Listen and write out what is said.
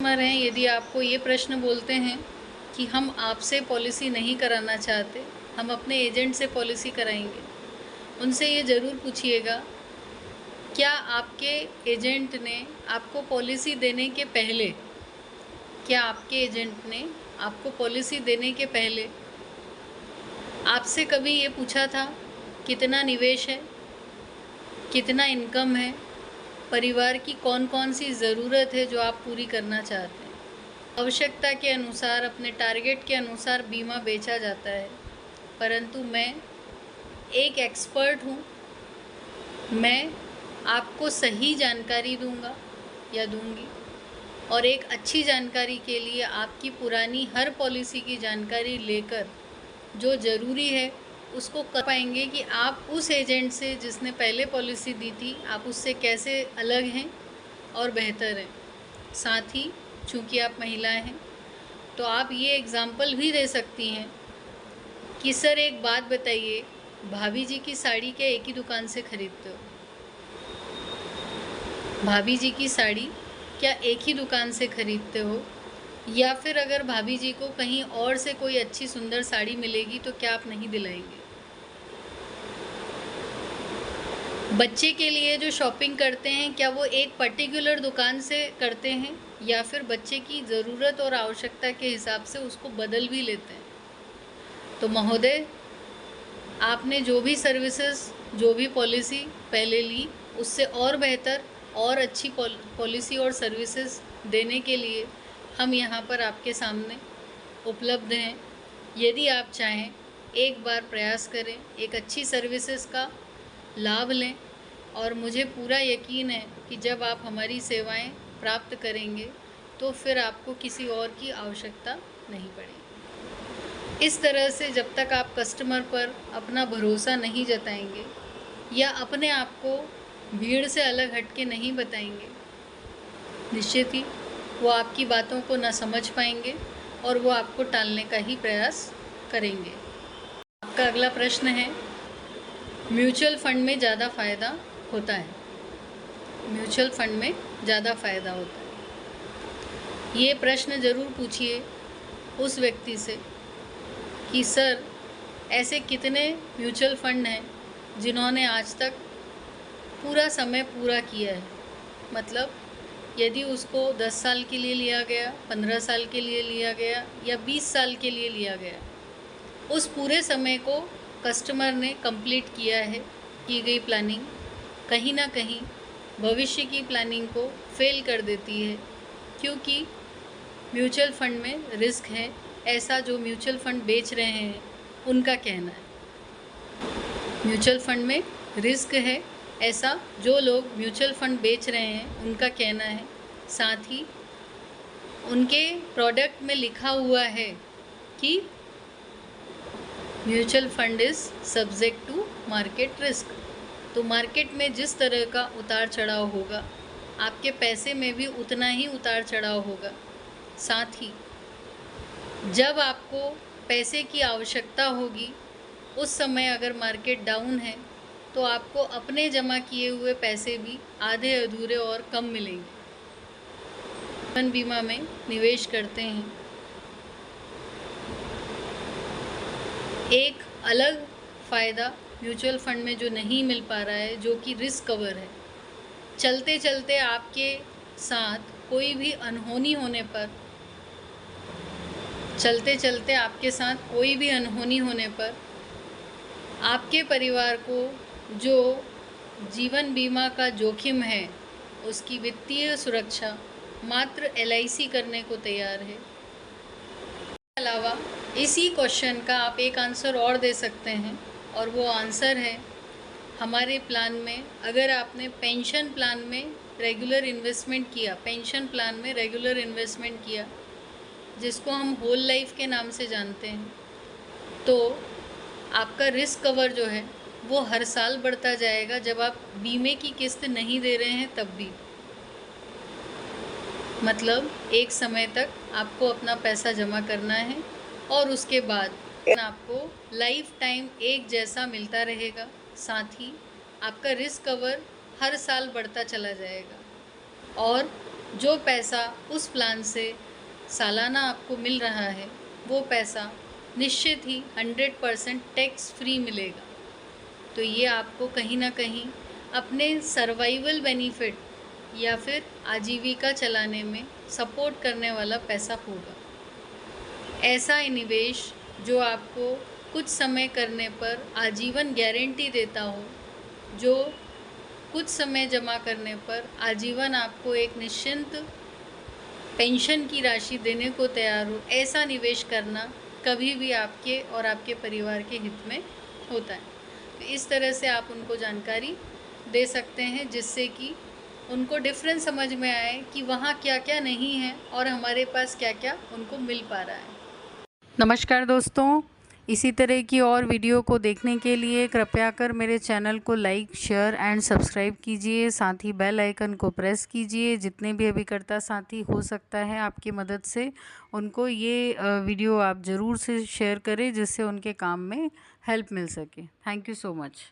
Customer हैं, यदि आपको ये प्रश्न बोलते हैं कि हम आपसे पॉलिसी नहीं कराना चाहते, हम अपने एजेंट से पॉलिसी कराएंगे, उनसे ये ज़रूर पूछिएगा, क्या आपके एजेंट ने आपको पॉलिसी देने के पहले क्या आपके एजेंट ने आपको पॉलिसी देने के पहले आपसे कभी ये पूछा था कितना निवेश है, कितना इनकम है, परिवार की कौन कौन सी ज़रूरत है जो आप पूरी करना चाहते हैं। आवश्यकता के अनुसार, अपने टारगेट के अनुसार बीमा बेचा जाता है, परंतु मैं एक एक्सपर्ट हूँ। मैं आपको सही जानकारी दूंगा या दूंगी, और एक अच्छी जानकारी के लिए आपकी पुरानी हर पॉलिसी की जानकारी लेकर जो ज़रूरी है उसको कर पाएंगे कि आप उस एजेंट से जिसने पहले पॉलिसी दी थी, आप उससे कैसे अलग हैं और बेहतर हैं। साथ ही चूँकि आप महिलाएं हैं तो आप ये एग्ज़ाम्पल भी दे सकती हैं कि सर एक बात बताइए, भाभी जी की साड़ी क्या एक ही दुकान से खरीदते हो? भाभी जी की साड़ी क्या एक ही दुकान से खरीदते हो, या फिर अगर भाभी जी को कहीं और से कोई अच्छी सुंदर साड़ी मिलेगी तो क्या आप नहीं दिलाएंगे? बच्चे के लिए जो शॉपिंग करते हैं, क्या वो एक पर्टिकुलर दुकान से करते हैं, या फिर बच्चे की ज़रूरत और आवश्यकता के हिसाब से उसको बदल भी लेते हैं? तो महोदय, आपने जो भी सर्विसेज, जो भी पॉलिसी पहले ली, उससे और बेहतर और अच्छी पॉलिसी और सर्विसेज देने के लिए हम यहाँ पर आपके सामने उपलब्ध हैं। यदि आप चाहें, एक बार प्रयास करें, एक अच्छी सर्विसेज का लाभ लें, और मुझे पूरा यकीन है कि जब आप हमारी सेवाएं प्राप्त करेंगे तो फिर आपको किसी और की आवश्यकता नहीं पड़ेगी। इस तरह से जब तक आप कस्टमर पर अपना भरोसा नहीं जताएंगे या अपने आप को भीड़ से अलग हट के नहीं बताएंगे, निश्चित ही वो आपकी बातों को ना समझ पाएंगे और वो आपको टालने का ही प्रयास करेंगे। आपका अगला प्रश्न है, म्यूचुअल फंड में ज़्यादा फ़ायदा होता है? म्यूचुअल फंड में ज़्यादा फ़ायदा होता है, ये प्रश्न ज़रूर पूछिए उस व्यक्ति से कि सर ऐसे कितने म्यूचुअल फंड हैं जिन्होंने आज तक पूरा समय पूरा किया है। मतलब यदि उसको 10 साल के लिए लिया गया, 15 साल के लिए लिया गया या 20 साल के लिए लिया गया, उस पूरे समय को कस्टमर ने कंप्लीट किया है। की गई प्लानिंग कहीं ना कहीं भविष्य की प्लानिंग को फेल कर देती है, क्योंकि म्यूचुअल फंड में रिस्क है, ऐसा जो म्यूचुअल फंड बेच रहे हैं उनका कहना है। म्यूचुअल फंड में रिस्क है, ऐसा जो लोग म्यूचुअल फंड बेच रहे हैं उनका कहना है। साथ ही उनके प्रोडक्ट में लिखा हुआ है कि mutual fund is subject to market risk. तो मार्केट में जिस तरह का उतार चढ़ाव होगा, आपके पैसे में भी उतना ही उतार चढ़ाव होगा। साथ ही जब आपको पैसे की आवश्यकता होगी, उस समय अगर मार्केट डाउन है तो आपको अपने जमा किए हुए पैसे भी आधे अधूरे और कम मिलेंगे। जीवन बीमा में निवेश करते हैं, एक अलग फ़ायदा म्यूचुअल फंड में जो नहीं मिल पा रहा है, जो कि रिस्क कवर है। चलते चलते आपके साथ कोई भी अनहोनी होने पर, चलते चलते आपके साथ कोई भी अनहोनी होने पर आपके परिवार को जो जीवन बीमा का जोखिम है, उसकी वित्तीय सुरक्षा मात्र LIC करने को तैयार है। इसके अलावा इसी क्वेश्चन का आप एक आंसर और दे सकते हैं, और वो आंसर है, हमारे प्लान में अगर आपने पेंशन प्लान में रेगुलर इन्वेस्टमेंट किया, पेंशन प्लान में रेगुलर इन्वेस्टमेंट किया, जिसको हम होल लाइफ के नाम से जानते हैं, तो आपका रिस्क कवर जो है वो हर साल बढ़ता जाएगा। जब आप बीमे की किस्त नहीं दे रहे हैं तब भी, मतलब एक समय तक आपको अपना पैसा जमा करना है और उसके बाद आपको लाइफ टाइम एक जैसा मिलता रहेगा। साथ ही आपका रिस्क कवर हर साल बढ़ता चला जाएगा। और जो पैसा उस प्लान से सालाना आपको मिल रहा है, वो पैसा निश्चित ही 100% टैक्स फ्री मिलेगा। तो ये आपको कहीं ना कहीं अपने सर्वाइवल बेनिफिट या फिर आजीविका चलाने में सपोर्ट करने वाला पैसा होगा। ऐसा निवेश जो आपको कुछ समय करने पर आजीवन गारंटी देता हो, जो कुछ समय जमा करने पर आजीवन आपको एक निश्चिंत पेंशन की राशि देने को तैयार हो, ऐसा निवेश करना कभी भी आपके और आपके परिवार के हित में होता है। तो इस तरह से आप उनको जानकारी दे सकते हैं, जिससे कि उनको डिफरेंस समझ में आए कि वहाँ क्या क्या नहीं है और हमारे पास क्या क्या उनको मिल पा रहा है। नमस्कार दोस्तों, इसी तरह की और वीडियो को देखने के लिए कृपया कर मेरे चैनल को लाइक, शेयर एंड सब्सक्राइब कीजिए। साथ ही बेल आइकन को प्रेस कीजिए। जितने भी अभिकर्ता साथी हो सकता है आपकी मदद से, उनको ये वीडियो आप ज़रूर से शेयर करें, जिससे उनके काम में हेल्प मिल सके। Thank you so much.